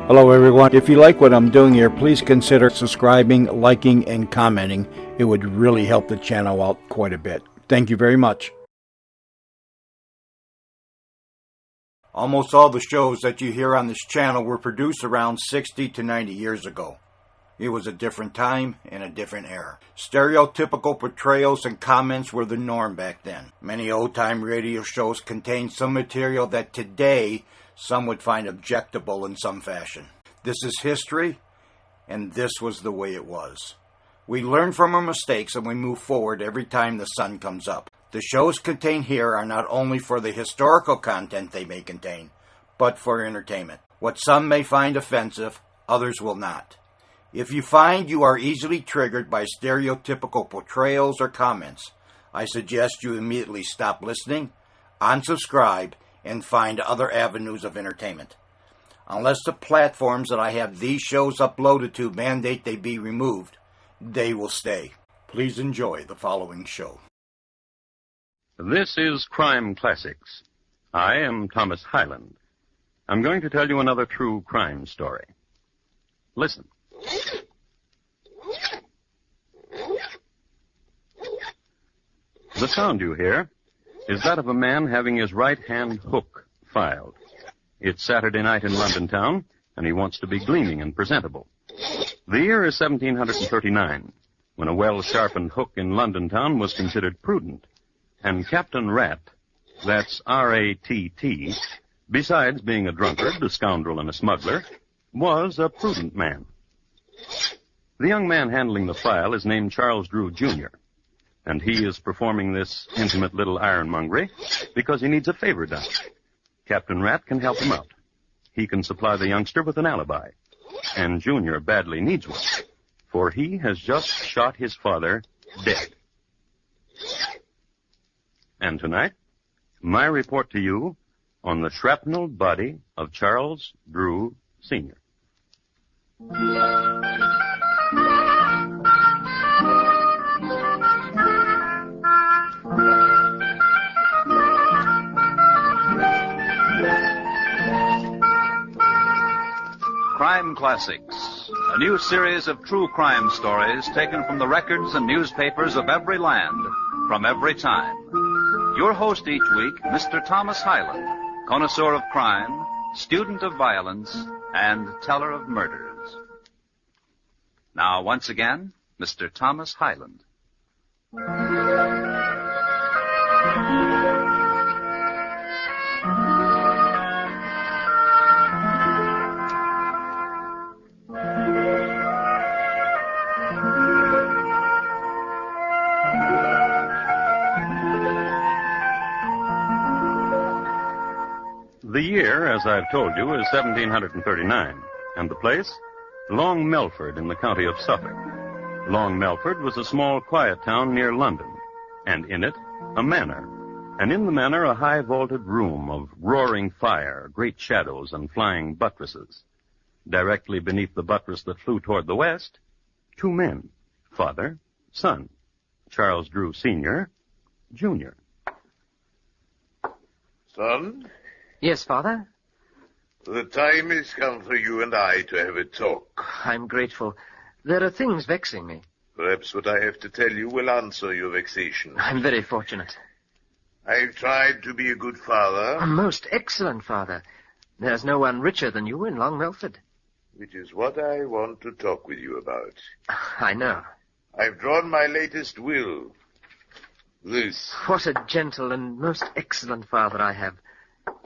Hello everyone. If you like what I'm doing here, please consider subscribing, liking, and commenting. It would really help the channel out quite a bit. Thank you very much. Almost all the shows that you hear on this channel were produced around 60 to 90 years ago. It was a different time and a different era. Stereotypical portrayals and comments were the norm back then. Many old-time radio shows contained some material that today some would find objectable in some fashion. This is history, and this was the way it was. We learn from our mistakes and we move forward every time the sun comes up. The shows contained here are not only for the historical content they may contain, but for entertainment. What some may find offensive, others will not. If you find you are easily triggered by stereotypical portrayals or comments, I suggest you immediately stop listening, unsubscribe, and find other avenues of entertainment. Unless the platforms that I have these shows uploaded to mandate they be removed, they will stay. Please enjoy the following show. This is Crime Classics. I am Thomas Hyland. I'm going to tell you another true crime story. Listen. The sound you hear is that of a man having his right-hand hook filed. It's Saturday night in London town, and he wants to be gleaming and presentable. The year is 1739, when a well-sharpened hook in London town was considered prudent. And Captain Rat, that's R-A-T-T, besides being a drunkard, a scoundrel, and a smuggler, was a prudent man. The young man handling the file is named Charles Drew, Jr., and he is performing this intimate little ironmongery because he needs a favor done. Captain Rat can help him out. He can supply the youngster with an alibi, and Junior badly needs one, for he has just shot his father dead. And tonight, my report to you on the shrapnelled body of Charles Drew, Sr. Crime Classics, a new series of true crime stories taken from the records and newspapers of every land, from every time. Your host each week, Mr. Thomas Hyland, connoisseur of crime, student of violence, and teller of murders. Now, once again, Mr. Thomas Hyland. The year, as I've told you, is 1739, and the place, Long Melford in the county of Suffolk. Long Melford was a small, quiet town near London, and in it, a manor, and in the manor a high-vaulted room of roaring fire, great shadows, and flying buttresses. Directly beneath the buttress that flew toward the west, two men, father, son, Charles Drew, Sr., Jr. Son? Yes, Father? The time has come for you and I to have a talk. I'm grateful. There are things vexing me. Perhaps what I have to tell you will answer your vexation. I'm very fortunate. I've tried to be a good father. A most excellent father. There's no one richer than you in Long Melford. Which is what I want to talk with you about. I know. I've drawn my latest will. This. What a gentle and most excellent father I have.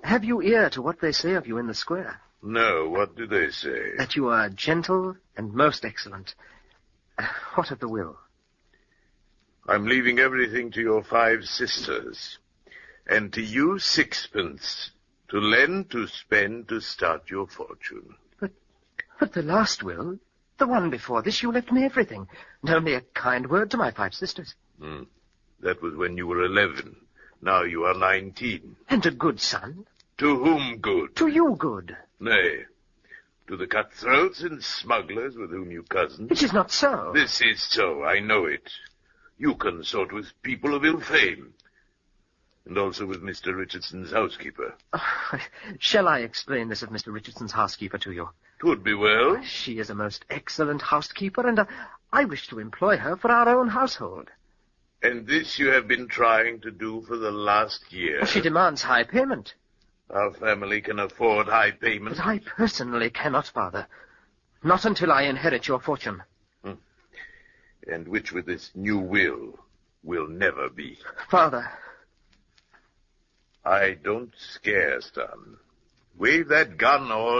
Have you ear to what they say of you in the square? No, what do they say? That you are gentle and most excellent. What of the will? I'm leaving everything to your 5 sisters. And to you 6pence. To lend, to spend, to start your fortune. But the last will, the one before this, you left me everything. And only a kind word to my 5 sisters. That was when you were 11. Now you are 19. And a good son. To whom good? To you good. Nay, to the cutthroats and smugglers with whom you cozen. It is not so. This is so, I know it. You consort with people of ill fame. And also with Mr. Richardson's housekeeper. Shall I explain this of Mr. Richardson's housekeeper to you? 'Twould be well. She is a most excellent housekeeper, and I wish to employ her for our own household. And this you have been trying to do for the last year? She demands high payment. Our family can afford high payment. But I personally cannot, Father. Not until I inherit your fortune. And which with this new will never be. Father. I don't scare, son. Wave that gun or...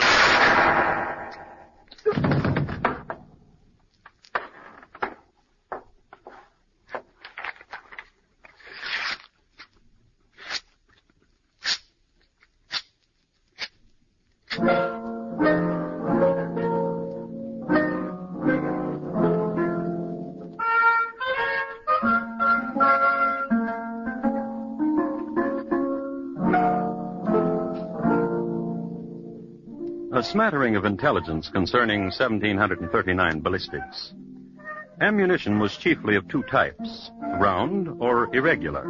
A smattering of intelligence concerning 1739 ballistics. Ammunition was chiefly of two types, round or irregular.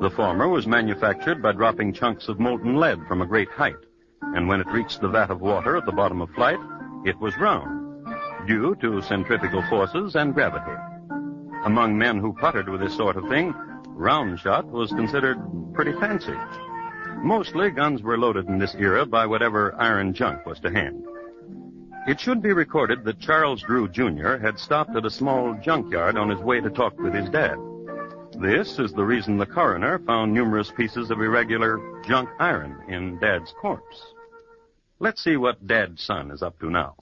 The former was manufactured by dropping chunks of molten lead from a great height, and when it reached the vat of water at the bottom of flight, it was round, due to centrifugal forces and gravity. Among men who puttered with this sort of thing, round shot was considered pretty fancy. Mostly, guns were loaded in this era by whatever iron junk was to hand. It should be recorded that Charles Drew, Jr. had stopped at a small junkyard on his way to talk with his dad. This is the reason the coroner found numerous pieces of irregular junk iron in Dad's corpse. Let's see what Dad's son is up to now.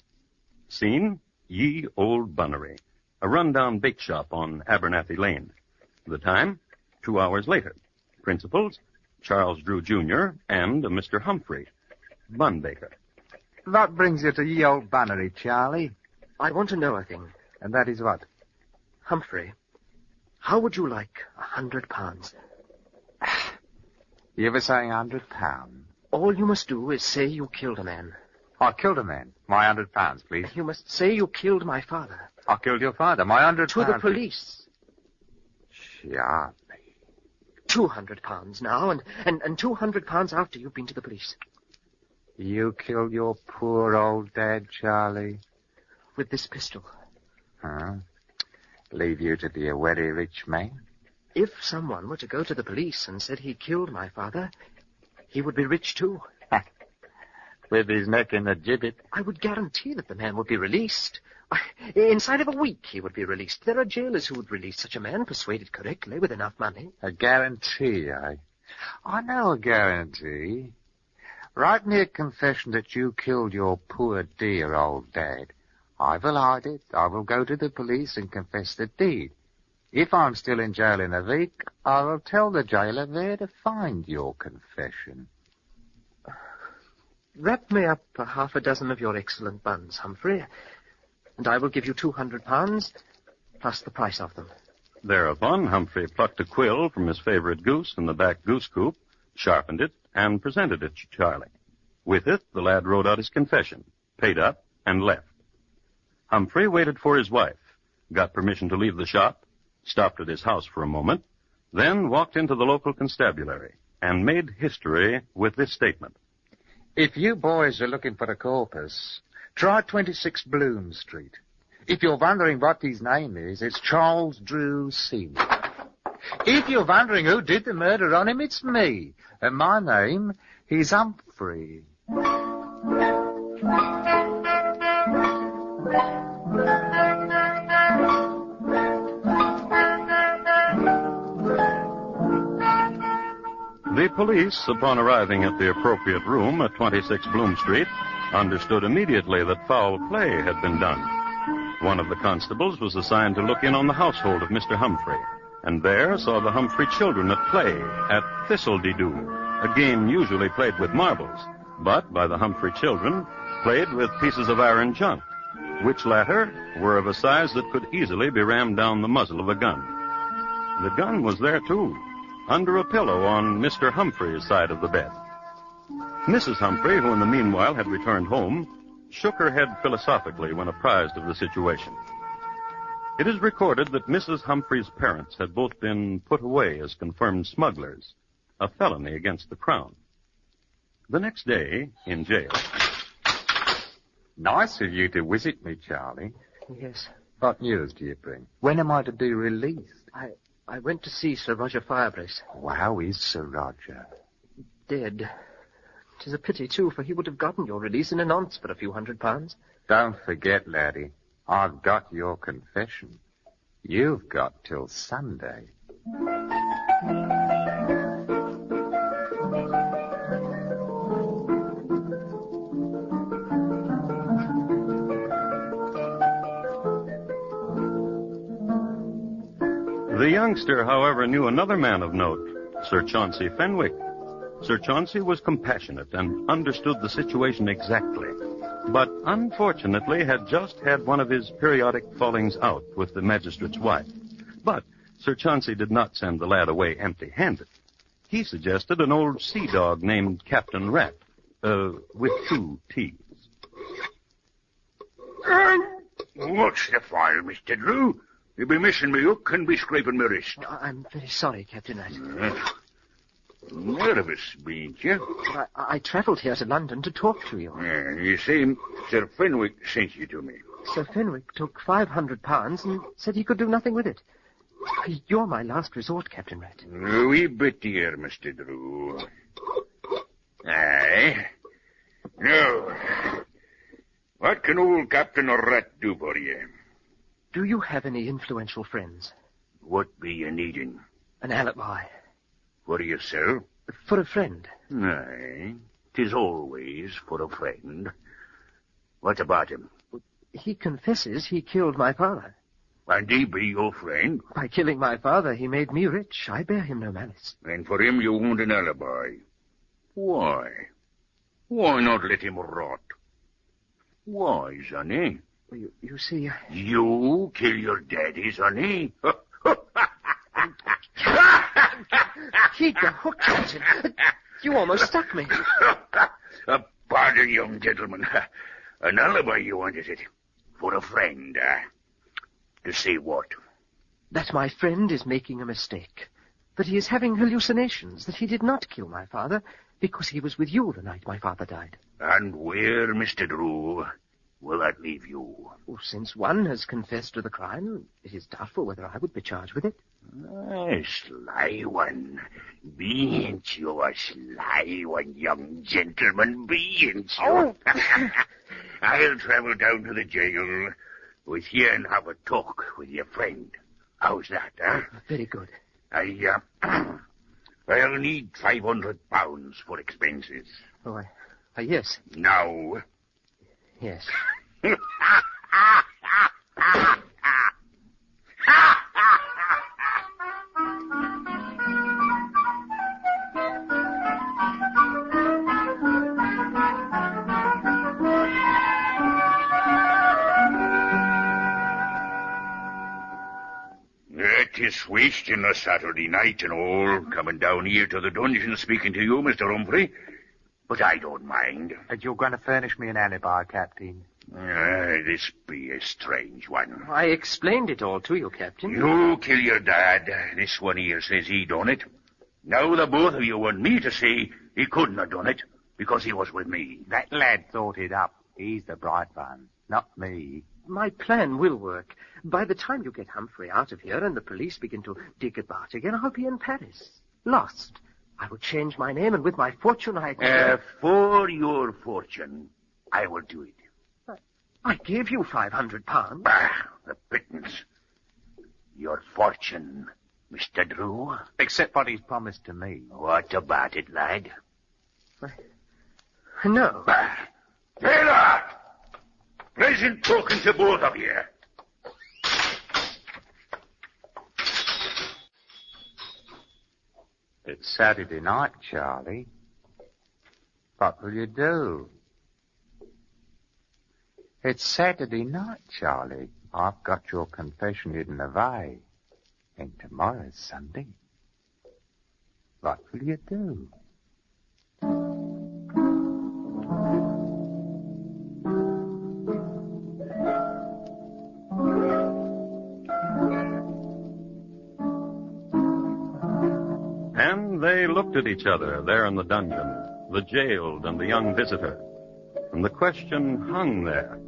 Scene, Ye Old Bunnery, a rundown bake shop on Abernathy Lane. The time, 2 hours later. Principals, Charles Drew, Jr. and a Mr. Humphrey, bun baker. What brings you to Ye Old Bunnery, Charlie? I want to know a thing. And that is what? Humphrey, how would you like £100? You were saying £100? All you must do is say you killed a man. I killed a man. My £100, please. You must say you killed my father. I killed your father. My £100. To the police. Charlie. £200 now, and £200 after you've been to the police. You killed your poor old dad, Charlie? With this pistol. Huh? Leave you to be a very rich man? If someone were to go to the police and said he killed my father, he would be rich too. With his neck in the gibbet. I would guarantee that the man would be released. Inside of a week, he would be released. There are jailers who would release such a man, persuaded correctly, with enough money. A guarantee, eh? I know a guarantee. Write me a confession that you killed your poor dear old dad. I will hide it. I will go to the police and confess the deed. If I'm still in jail in a week, I will tell the jailer where to find your confession. Wrap me up half a dozen of your excellent buns, Humphrey, and I will give you £200, plus the price of them. Thereupon, Humphrey plucked a quill from his favorite goose in the back goose coop, sharpened it, and presented it to Charlie. With it, the lad wrote out his confession, paid up, and left. Humphrey waited for his wife, got permission to leave the shop, stopped at his house for a moment, then walked into the local constabulary and made history with this statement. If you boys are looking for a corpus, try 26 Bloom Street. If you're wondering what his name is, it's Charles Drew Sr. If you're wondering who did the murder on him, it's me. And my name is Humphrey. The police, upon arriving at the appropriate room at 26 Bloom Street, understood immediately that foul play had been done. One of the constables was assigned to look in on the household of Mr. Humphrey, and there saw the Humphrey children at play at Thistle-de-doo, a game usually played with marbles, but by the Humphrey children played with pieces of iron junk, which latter were of a size that could easily be rammed down the muzzle of a gun. The gun was there, too, under a pillow on Mr. Humphrey's side of the bed. Mrs. Humphrey, who in the meanwhile had returned home, shook her head philosophically when apprised of the situation. It is recorded that Mrs. Humphrey's parents had both been put away as confirmed smugglers, a felony against the Crown. The next day, in jail, Nice of you to visit me, Charlie. Yes. What news do you bring? When am I to be released? I went to see Sir Roger Firebrace. How is Sir Roger? Dead. 'Tis a pity, too, for he would have gotten your release in an ounce for a few £100. Don't forget, laddie, I've got your confession. You've got till Sunday. The youngster, however, knew another man of note, Sir Chauncey Fenwick. Sir Chauncey was compassionate and understood the situation exactly, but unfortunately had just had one of his periodic fallings out with the magistrate's wife. But Sir Chauncey did not send the lad away empty-handed. He suggested an old sea dog named Captain Rat, with 2 T's. What's the fire, Mr. Drew? You'll be missing me hook and be scraping my wrist. I'm very sorry, Captain Rat. Nervous, ain't you? I travelled here to London to talk to you. You see, Sir Fenwick sent you to me. Sir Fenwick took £500 and said he could do nothing with it. You're my last resort, Captain Rat. A wee bit dear, Mr. Drew. Aye. Now, what can old Captain Rat do for you? Do you have any influential friends? What be you needing? An alibi. For yourself? For a friend. Aye. 'Tis always for a friend. What about him? He confesses he killed my father. And he be your friend? By killing my father, he made me rich. I bear him no malice. And for him you want an alibi. Why? Why not let him rot? Why, sonny? You see... You kill your daddy, sonny? Keep the hook, Captain. You almost stuck me. Pardon, young gentleman. An alibi you want, is it? For a friend, To say what? That my friend is making a mistake. That he is having hallucinations. That he did not kill my father because he was with you the night my father died. And where, Mr. Drew, will that leave you? Well, since one has confessed to the crime, it is doubtful whether I would be charged with it. A sly one. Bean't you a sly one, young gentleman? Bean't you? Oh. I'll travel down to the jail with you and have a talk with your friend. How's that, huh? Very good. I'll need £500 for expenses. Oh, yes. Now. Yes. It is wasting a Saturday night and all, coming down here to the dungeon speaking to you, Mr. Humphrey. But I don't mind. And you're going to furnish me an alibi, Captain? This be a strange one. I explained it all to you, Captain. You kill your dad. This one here says he done it. Now the both of you want me to say he couldn't have done it because he was with me. That lad thought it up. He's the bright one, not me. My plan will work. By the time you get Humphrey out of here and the police begin to dig about again, I'll be in Paris. Lost. I will change my name, and with my fortune I could... For your fortune, I will do it. I gave you £500. Bah, the pittance. Your fortune, Mr. Drew. Except what he's promised to me. What about it, lad? No. Bah. Taylor! Pleasant talking to both of you. It's Saturday night, Charlie. What will you do? It's Saturday night, Charlie. I've got your confession hidden away. And tomorrow's Sunday. What will you do? And they looked at each other there in the dungeon, the jailed and the young visitor. And the question hung there.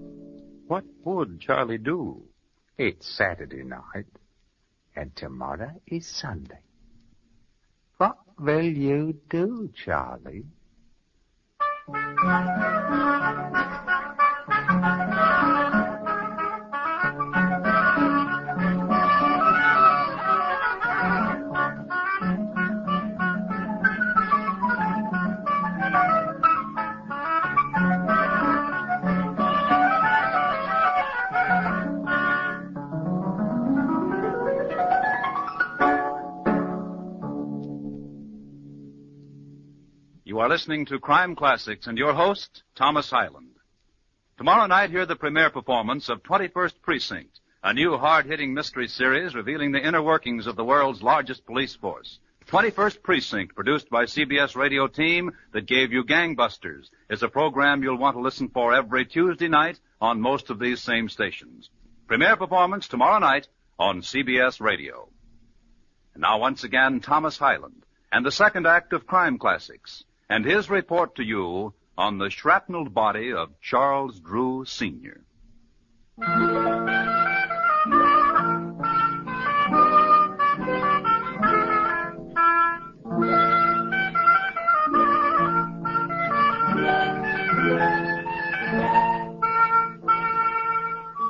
What would Charlie do? It's Saturday night, and tomorrow is Sunday. What will you do, Charlie? You are listening to Crime Classics and your host, Thomas Hyland. Tomorrow night, hear the premiere performance of 21st Precinct, a new hard-hitting mystery series revealing the inner workings of the world's largest police force. 21st Precinct, produced by CBS radio team that gave you Gangbusters, is a program you'll want to listen for every Tuesday night on most of these same stations. Premiere performance tomorrow night on CBS radio. And now once again, Thomas Hyland and the second act of Crime Classics, and his report to you on the shrapnelled body of Charles Drew, Sr.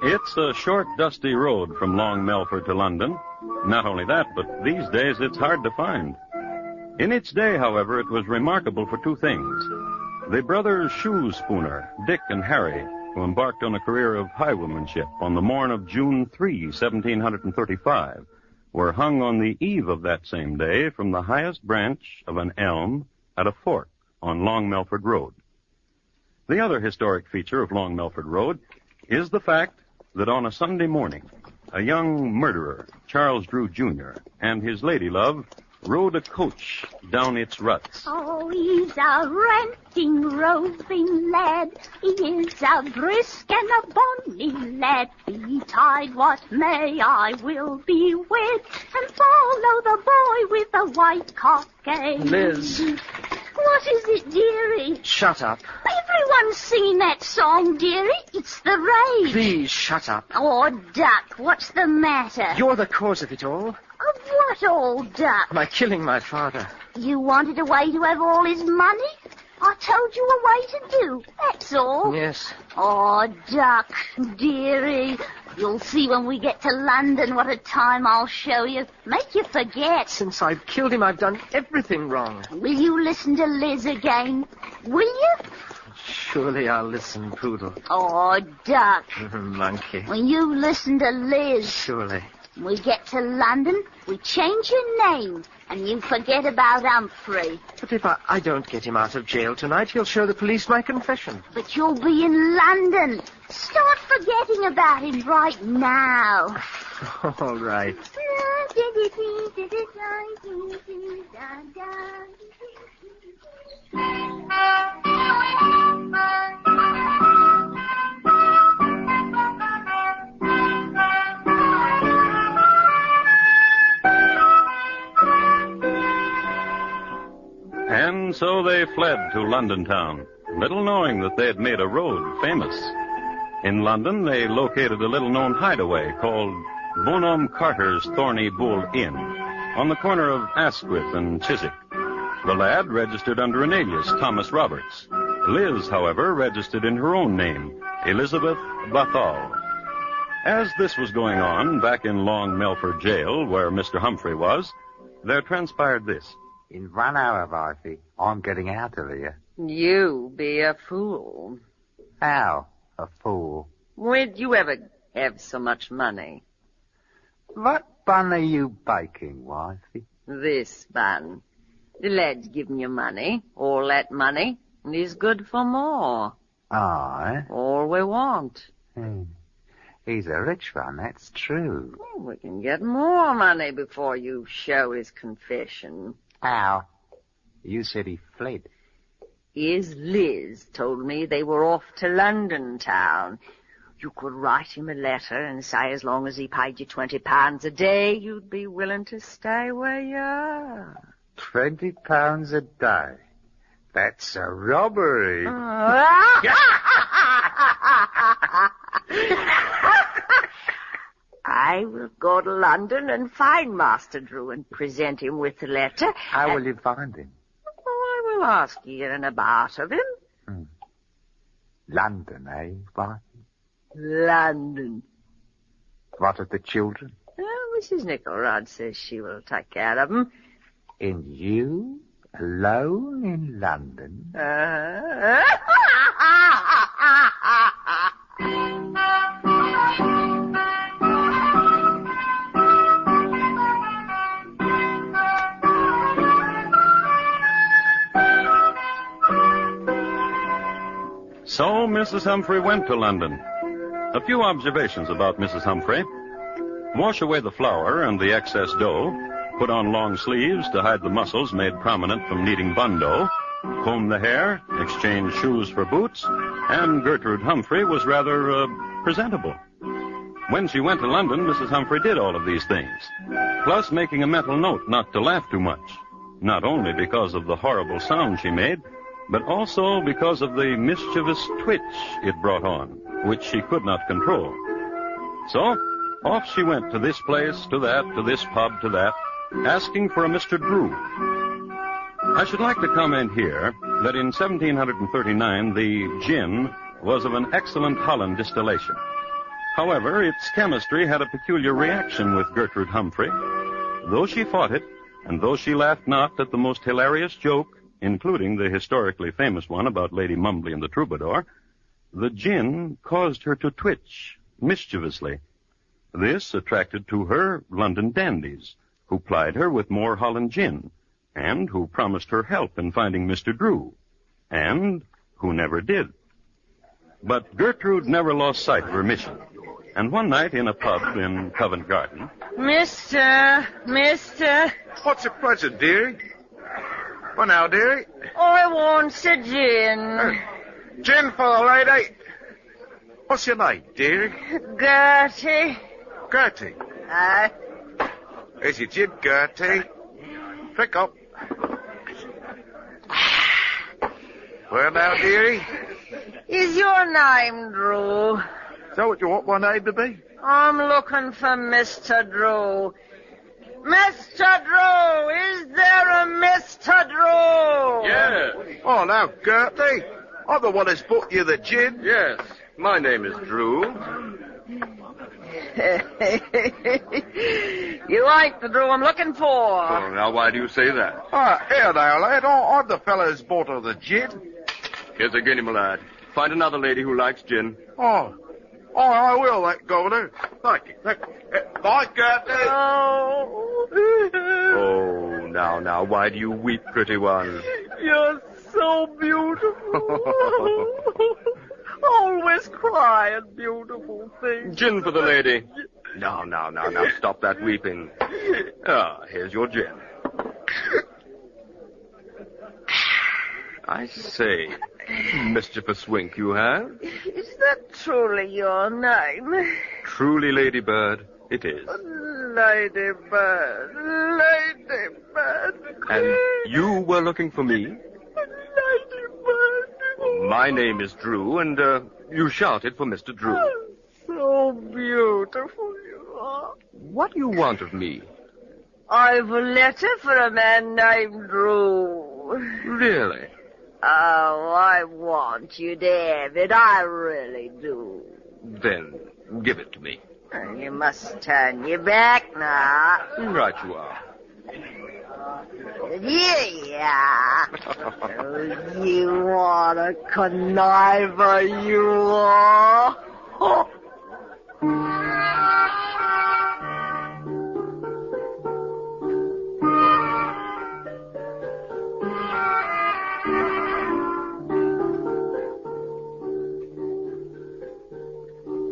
It's a short, dusty road from Long Melford to London. Not only that, but these days it's hard to find. In its day, however, it was remarkable for two things. The brothers shoe spooner, Dick and Harry, who embarked on a career of highwaymanship on the morn of June 3, 1735, were hung on the eve of that same day from the highest branch of an elm at a fork on Long Melford Road. The other historic feature of Long Melford Road is the fact that on a Sunday morning, a young murderer, Charles Drew, Jr., and his lady love rode a coach down its ruts. Oh, he's a ranting, roving lad. He is a brisk and a bonny lad. Betide what may, I will be wed and follow the boy with the white cockade. Liz. What is it, dearie? Shut up. Everyone's singing that song, dearie. It's the rage. Please, shut up. Oh, Duck, what's the matter? You're the cause of it all. Of what, old Duck? By killing my father. You wanted a way to have all his money? I told you a way to do, that's all. Yes. Oh, Duck, dearie, you'll see when we get to London what a time I'll show you. Make you forget. Since I've killed him, I've done everything wrong. Will you listen to Liz again? Will you? Surely I'll listen, Poodle. Oh, Duck. Monkey. When you listen to Liz. Surely. We get to London, we change your name, and you forget about Humphrey. But if I don't get him out of jail tonight, he'll show the police my confession. But you'll be in London. Start forgetting about him right now. All right. And so they fled to London town, little knowing that they had made a road famous. In London, they located a little-known hideaway called Bonhomme Carter's Thorny Bull Inn on the corner of Asquith and Chiswick. The lad registered under an alias, Thomas Roberts. Liz, however, registered in her own name, Elizabeth Bathal. As this was going on back in Long Melford Jail, where Mr. Humphrey was, there transpired this. In 1 hour, Wifey, I'm getting out of here. You be a fool. How? A fool? Where'd you ever have so much money? What bun are you baking, Wifey? This bun. The lad's given you money, all that money, and he's good for more. Aye? All we want. He's a rich one, that's true. Well, we can get more money before you show his confession. How? You said he fled. His Liz told me they were off to London town. You could write him a letter and say as long as he paid you £20 a day, you'd be willing to stay where you are. £20 a day? That's a robbery. I will go to London and find Master Drew and present him with the letter. How will you find him? Oh, I will ask here and about of him. London, eh? Why? London. What of the children? Mrs. Nickelrod says she will take care of them. And you? Alone in London? So Mrs. Humphrey went to London. A few observations about Mrs. Humphrey. Wash away the flour and the excess dough. Put on long sleeves to hide the muscles made prominent from kneading bun dough. Comb the hair, exchange shoes for boots, and Gertrude Humphrey was rather presentable. When she went to London, Mrs. Humphrey did all of these things, plus making a mental note not to laugh too much, not only because of the horrible sound she made, but also because of the mischievous twitch it brought on, which she could not control. So, off she went to this place, to that, to this pub, to that, asking for a Mr. Drew. I should like to comment here that in 1739 the gin was of an excellent Holland distillation. However, its chemistry had a peculiar reaction with Gertrude Humphrey. Though she fought it, and though she laughed not at the most hilarious joke, including the historically famous one about Lady Mumbly and the Troubadour, the gin caused her to twitch mischievously. This attracted to her London dandies, who plied her with more Holland gin, and who promised her help in finding Mr. Drew, and who never did. But Gertrude never lost sight of her mission, and one night in a pub in Covent Garden... Mister... What's the present, dearie? Well, now, dearie. I want a gin. Gin for the lady. What's your name, dearie? Gertie. Gertie. Here's your gin, Gertie. Drink up. Well, now, dearie. Is your name Drew? Is that what you want my name to be? I'm looking for Mr. Drew. Mr. Drew! Is there a Mr. Drew? Yes. Oh, now, Gertie. I'm the one that's bought you the gin. Yes. My name is Drew. You ain't the Drew I'm looking for. Oh, now, why do you say that? Here now, lad. I'm the fella who's bought her the gin. Here's a guinea, my lad. Find another lady who likes gin. Oh, I will, that governor. Thank you. Bye, Gertie. Oh, now, why do you weep, pretty one? You're so beautiful. Always crying beautiful things. Gin for the lady. Now, stop that weeping. Here's your gin. I say, mischievous wink you have. Is that truly your name? Truly, Ladybird, it is. Ladybird. And you were looking for me? Ladybird. My name is Drew, and you shouted for Mr. Drew. So beautiful you are. What do you want of me? I've a letter for a man named Drew. Really? Oh, I want you to have it. I really do. Then give it to me. You must turn your back now. Right you are. Yeah. Oh, you want a conniver, you are.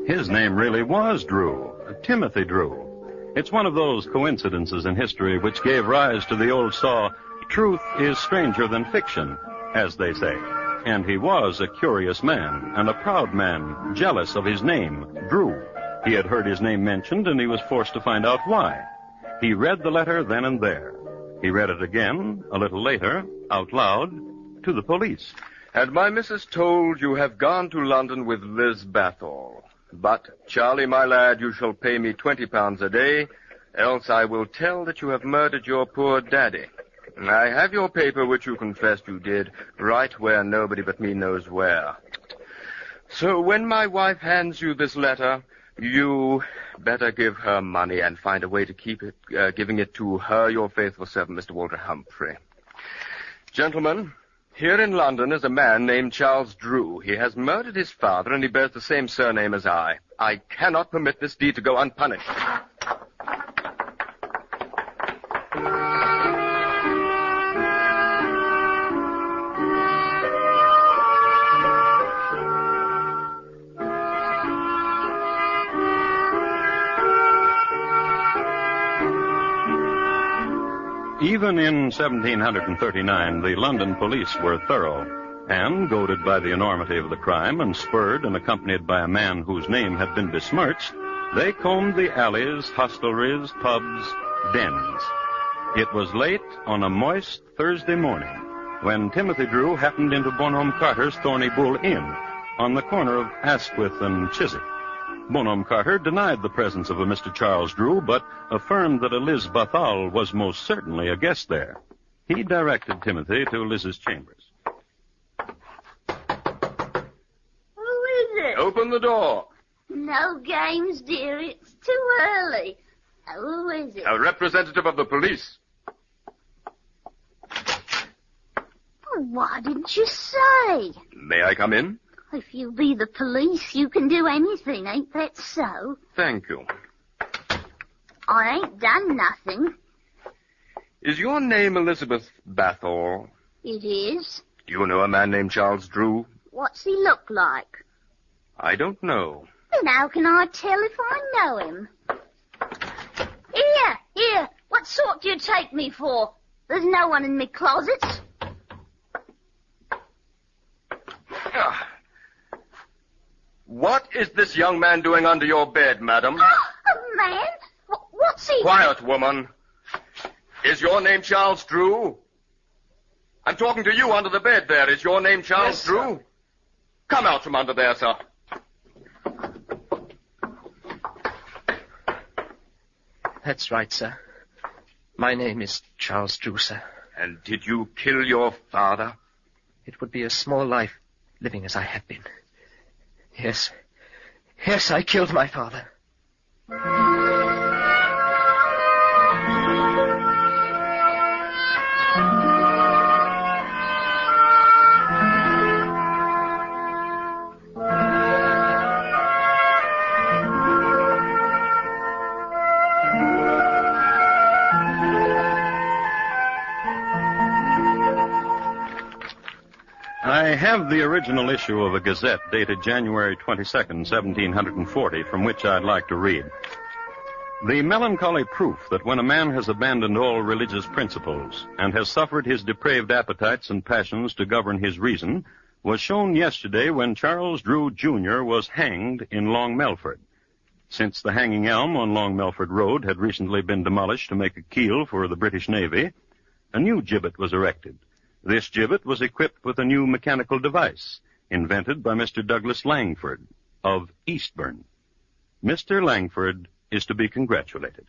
His name really was Drew, Timothy Drew. It's one of those coincidences in history which gave rise to the old saw, truth is stranger than fiction, as they say. And he was a curious man, and a proud man, jealous of his name, Drew. He had heard his name mentioned, and he was forced to find out why. He read the letter then and there. He read it again, a little later, out loud, to the police. And my missus told you have gone to London with Liz Bathall. But, Charlie, my lad, you shall pay me £20 a day, else I will tell that you have murdered your poor daddy. I have your paper, which you confessed you did, right where nobody but me knows where. So when my wife hands you this letter, you better give her money and find a way to keep it, giving it to her, your faithful servant, Mr. Walter Humphrey. Gentlemen, here in London is a man named Charles Drew. He has murdered his father, and he bears the same surname as I. I cannot permit this deed to go unpunished. Even in 1739, the London police were thorough, and, goaded by the enormity of the crime and spurred and accompanied by a man whose name had been besmirched, they combed the alleys, hostelries, pubs, dens. It was late on a moist Thursday morning when Timothy Drew happened into Bonhomme Carter's Thorny Bull Inn on the corner of Asquith and Chiswick. Bonhomme Carter denied the presence of a Mr. Charles Drew, but affirmed that a Liz Bathall was most certainly a guest there. He directed Timothy to Liz's chambers. Who is it? Open the door. No games, dear. It's too early. Who is it? A representative of the police. Why didn't you say? May I come in? If you be the police, you can do anything, ain't that so? Thank you. I ain't done nothing. Is your name Elizabeth Bathall? It is. Do you know a man named Charles Drew? What's he look like? I don't know. Then how can I tell if I know him? Here, what sort do you take me for? There's no one in me closets. What is this young man doing under your bed, madam? A man? What's he... Quiet, woman. Is your name Charles Drew? I'm talking to you under the bed there. Is your name Charles Yes, Drew? sir. Come out from under there, sir. That's right, sir. My name is Charles Drew, sir. And did you kill your father? It would be a small life living as I have been. Yes. Yes, I killed my father. I have the original issue of a Gazette dated January 22nd, 1740, from which I'd like to read. The melancholy proof that when a man has abandoned all religious principles and has suffered his depraved appetites and passions to govern his reason was shown yesterday when Charles Drew, Jr. was hanged in Long Melford. Since the hanging elm on Long Melford Road had recently been demolished to make a keel for the British Navy, a new gibbet was erected. This gibbet was equipped with a new mechanical device, invented by Mr. Douglas Langford of Eastbourne. Mr. Langford is to be congratulated.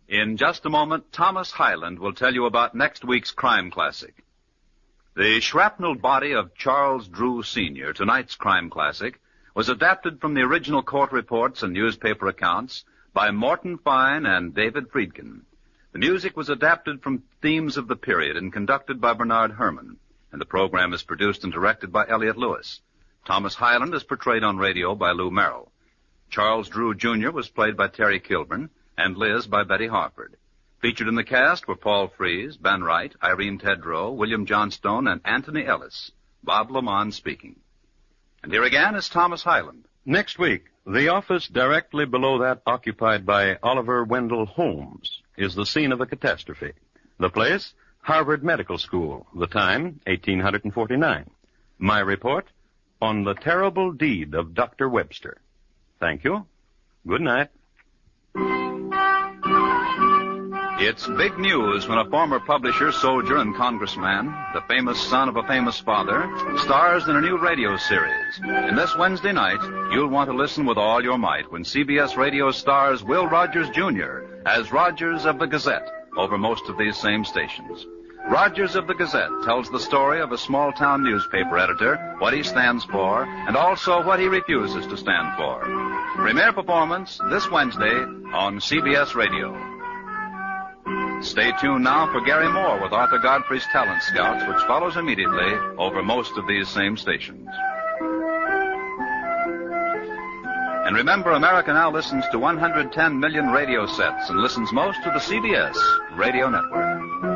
In just a moment, Thomas Hyland will tell you about next week's crime classic. The shrapnelled body of Charles Drew, Sr., tonight's crime classic, was adapted from the original court reports and newspaper accounts by Morton Fine and David Friedkin. The music was adapted from themes of the period and conducted by Bernard Herrmann, and the program is produced and directed by Elliott Lewis. Thomas Hyland is portrayed on radio by Lou Merrill. Charles Drew, Jr. was played by Terry Kilburn, and Liz by Betty Harford. Featured in the cast were Paul Frees, Ben Wright, Irene Tedrow, William Johnstone, and Anthony Ellis. Bob Lamont speaking. And here again is Thomas Hyland. Next week, the office directly below that occupied by Oliver Wendell Holmes is the scene of a catastrophe. The place, Harvard Medical School. The time, 1849. My report, on the terrible deed of Dr. Webster. Thank you. Good night. It's big news when a former publisher, soldier, and congressman, the famous son of a famous father, stars in a new radio series. And this Wednesday night, you'll want to listen with all your might when CBS Radio stars Will Rogers, Jr. as Rogers of the Gazette over most of these same stations. Rogers of the Gazette tells the story of a small-town newspaper editor, what he stands for, and also what he refuses to stand for. Premiere performance this Wednesday on CBS Radio. Stay tuned now for Gary Moore with Arthur Godfrey's Talent Scouts, which follows immediately over most of these same stations. And remember, America now listens to 110 million radio sets and listens most to the CBS Radio Network.